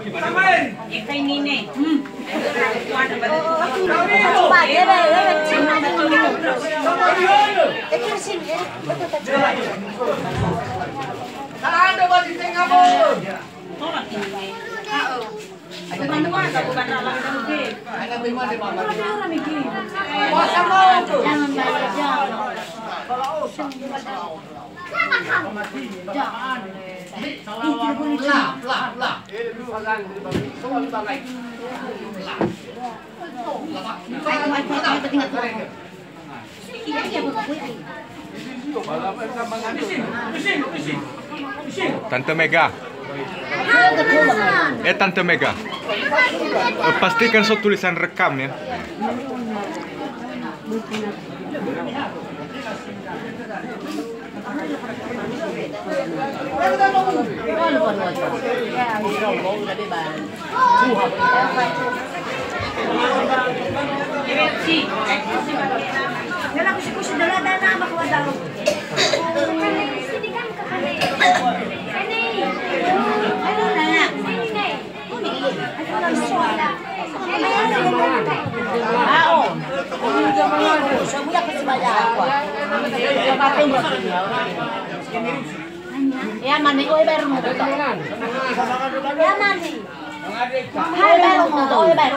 Ikay nini. Ada bagi tengah mo. Ada bagaimana di mana? Masa mau tu? Jangan bayar jangan. Lah. Tante Mega. Tante Mega. Pastikan so tulisan rekam ya. Ya mandi oi baru mau tuh. Ya mandi. Hai baru mau tuh oi baru.